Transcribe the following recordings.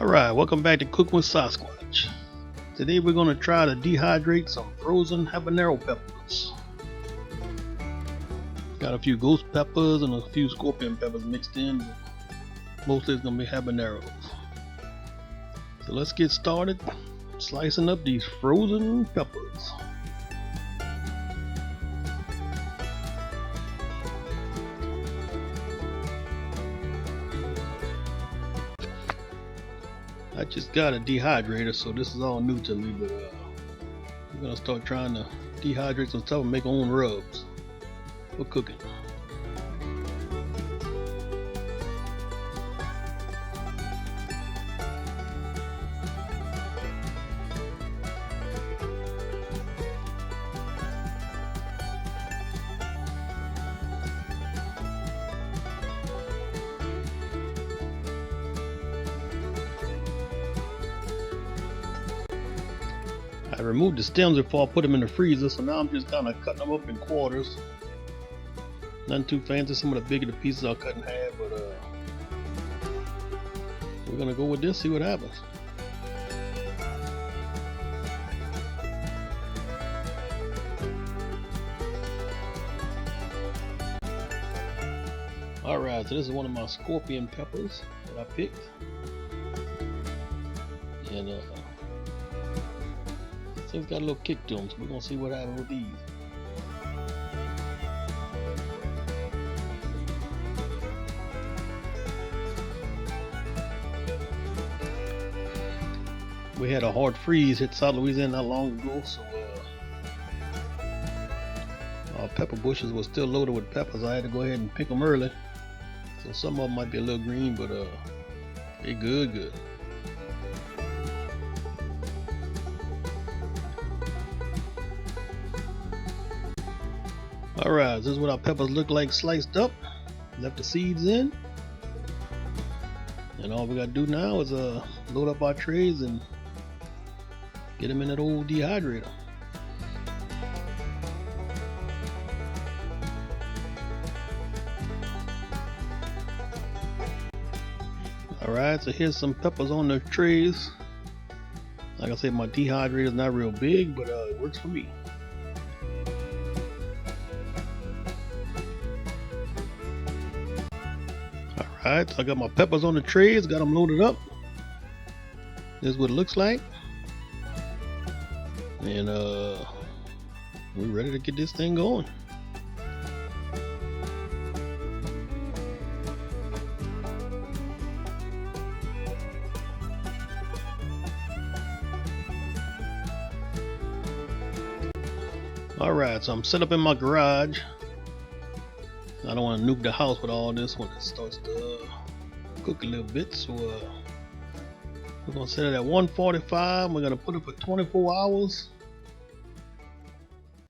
Alright, welcome back to Cooking with Sasquatch. Today we're going to try to dehydrate some frozen habanero peppers. Got a few ghost peppers and a few scorpion peppers mixed in, but mostly it's going to be habaneros. So let's get started slicing up these frozen peppers. I just got a dehydrator, so this is all new to me, but we're gonna start trying to dehydrate some stuff and make our own rubs for cooking. I removed the stems before I put them in the freezer, so now I'm just kind of cutting them up in quarters. Nothing too fancy. Some of the bigger the pieces I'll cut in half, but we're gonna go with this, see what happens. Alright, so this is one of my scorpion peppers that I picked. And things got a little kick to them, so we're gonna see what happens with these. We had a hard freeze hit South Louisiana not long ago, so our pepper bushes were still loaded with peppers. I had to go ahead and pick them early, so some of them might be a little green, but they good. Alright, this is what our peppers look like sliced up. Left the seeds in. And all we gotta do now is load up our trays and get them in that old dehydrator. Alright, so here's some peppers on the trays. Like I said, my dehydrator is not real big, but it works for me. Alright, so I got my peppers on the trays, got them loaded up. This is what it looks like. And we're ready to get this thing going. Alright, so I'm set up in my garage. I don't want to nuke the house with all this when it starts to cook a little bit, so we're going to set it at 145. We're going to put it for 24 hours.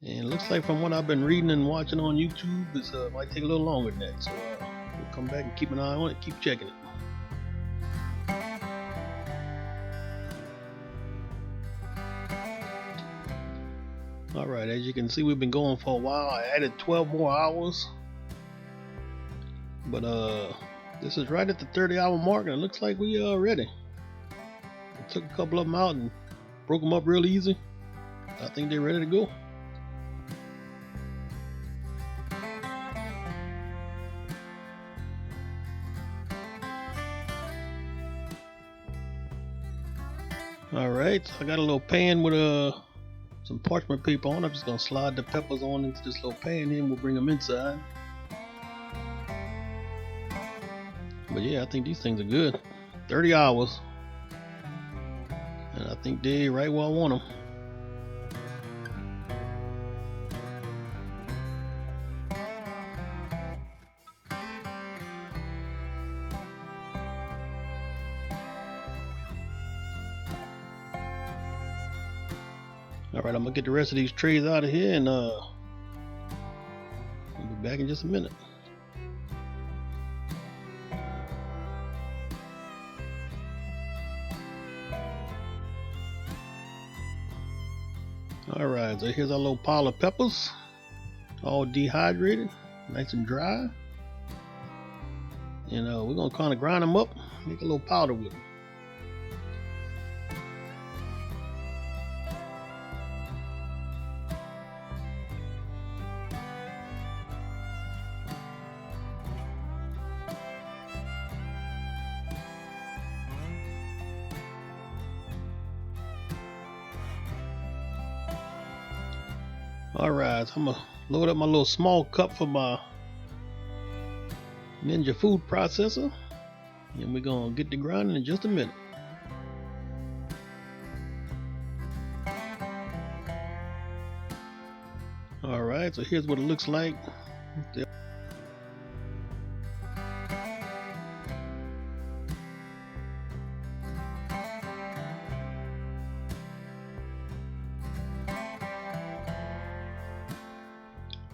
And it looks like from what I've been reading and watching on YouTube, it might take a little longer than that. So we'll come back and keep an eye on it, keep checking it. Alright, as you can see, we've been going for a while. I added 12 more hours. But this is right at the 30-hour mark, and it looks like we are ready. I took a couple of them out and broke them up real easy. I think they're ready to go. Alright, so I got a little pan with some parchment paper on. I'm just going to slide the peppers on into this little pan here and we'll bring them inside. But yeah, I think these things are good. 30 hours. And I think they're right where I want them. Alright, I'm gonna get the rest of these trays out of here and I'll be back in just a minute. Alright, so here's our little pile of peppers, all dehydrated, nice and dry. And we're gonna kind of grind them up, make a little powder with them. Alright, so I'm gonna load up my little small cup for my Ninja food processor, and we're gonna get to grinding in just a minute. Alright, so here's what it looks like.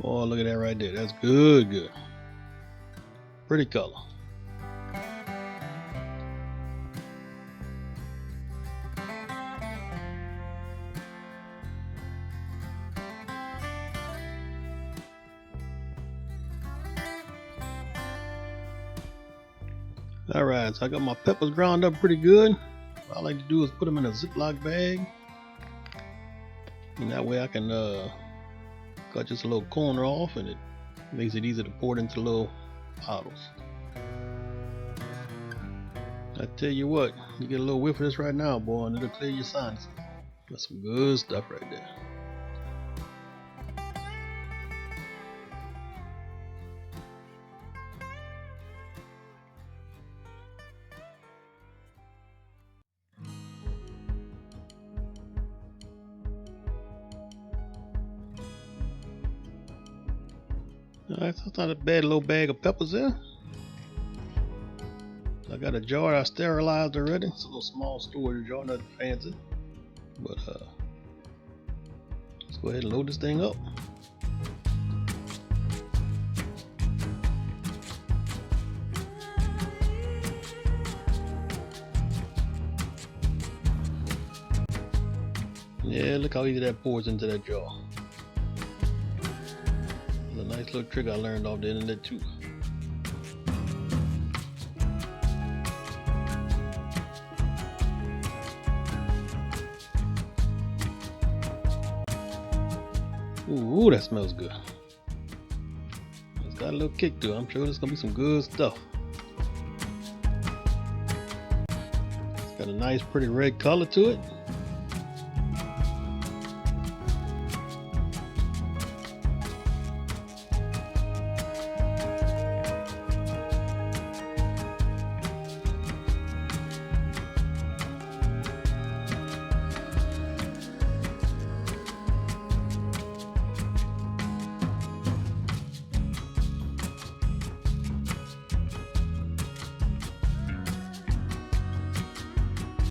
Oh, look at that right there. That's good. Pretty color. Alright, so I got my peppers ground up pretty good. What I like to do is put them in a Ziploc bag, and that way I can cut just a little corner off, and it makes it easy to pour it into little bottles. I tell you what, you get a little whiff of this right now, boy, and it'll clear your sinuses. That's some good stuff right there. Alright, so it's not a bad little bag of peppers there. I got a jar I sterilized already. It's a little small storage jar, nothing fancy. But let's go ahead and load this thing up. Yeah, look how easy that pours into that jar. It's a nice little trick I learned off the internet too. Ooh, that smells good. It's got a little kick to it. I'm sure there's gonna be some good stuff. It's got a nice pretty red color to it.